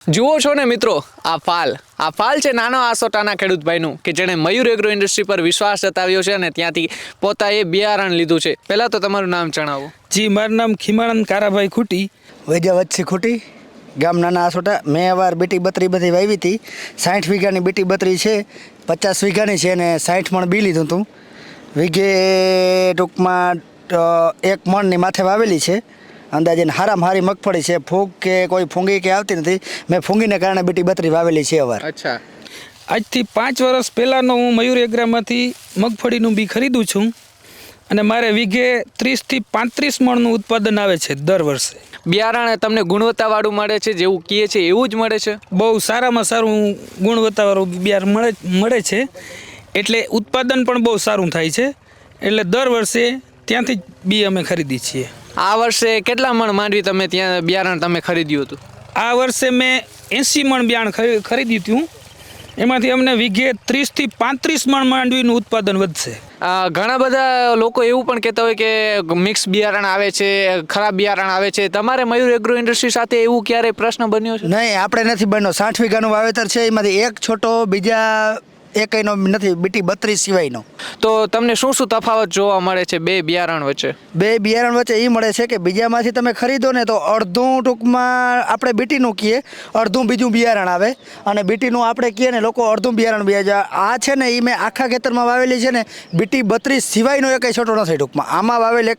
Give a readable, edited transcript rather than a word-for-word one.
જુઓ છો ને મિત્રો, આ ફાલ છે નાનો આસોટાના ખેડૂતભાઈનું કે જેણે મયુર એગ્રો ઇન્ડસ્ટ્રી પર વિશ્વાસ જતાવ્યો છે અને ત્યાંથી પોતાએ બિયારણ લીધું છે. પહેલા તો તમારું નામ જણાવો. જી, મારું નામ ખીમાનંદ કારાભાઈ ખૂટી. વૈદ્ય વચ્છી ખૂટી, ગામ નાના આસોટા. મેં વાર બીટી બત્રી બધી વાવી હતી. 60 વીઘાની બીટી બત્રી છે, 50 વીઘાની છે અને 60 મણ બી લીધું હતું. વીઘે ટૂંકમાં 1 મણની માથે વાવેલી છે. અંદાજે હારામાં હારી મગફળી છે. ફૂગ કે કોઈ ફૂંગી કે આવતી નથી. મેં ફૂંગીને કારણે બીટી બત્રી વાવેલી છે. અવાર અચ્છા, આજથી 5 વર્ષ પહેલાંનો હું મયુર એગ્રામાંથી મગફળીનું બી ખરીદું છું અને મારે વીઘે 30 થી 35 મણનું ઉત્પાદન આવે છે દર વર્ષે. બિયારણ તમને ગુણવત્તાવાળું મળે છે, જેવું કહે છે એવું જ મળે છે? બહુ સારામાં સારું ગુણવત્તાવાળું બિયારણ મળે છે, એટલે ઉત્પાદન પણ બહુ સારું થાય છે. એટલે દર વર્ષે ત્યાંથી જ બી અમે ખરીદી છીએ. આ વર્ષે કેટલા મણ માંડવી તમે ત્યાં બિયારણ તમે ખરીદ્યું હતું? આ વર્ષે મેં 80 મણ બિયારણ ખરીદ્યું હતું. એમાંથી અમને વીઘે 30 થી 35 મણ માંડવીનું ઉત્પાદન વધશે. ઘણા બધા લોકો એવું પણ કહેતા હોય કે મિક્સ બિયારણ આવે છે, ખરાબ બિયારણ આવે છે. તમારે મયુર એગ્રો ઇન્ડસ્ટ્રી સાથે એવું ક્યારેય પ્રશ્ન બન્યો છે? નહીં, આપણે નથી બન્યો. 60 વીઘાનું વાવેતર છે, એમાંથી એક છોટો બીજા એકનો નથી, બીટી 32 સિવાયનો. તો તમને શું શું તફાવત જોવા મળે છે બે બિયારણ વચ્ચે? બે બિયારણ વચ્ચે એ મળે છે કે બીજામાંથી તમે ખરીદો ને તો અડધું ટૂંકમાં આપણે બીટીનું કહીએ, અડધું બીજું બિયારણ આવે. અને બીટીનું આપણે કહીએ ને લોકો અડધું બિયારણ બિયાજા. આ છે ને એ મેં આખા ખેતરમાં વાવેલી છે ને, બીટી 32 સિવાયનો એક છોટો નથી. ટૂંકમાં આમાં વાવેલ એક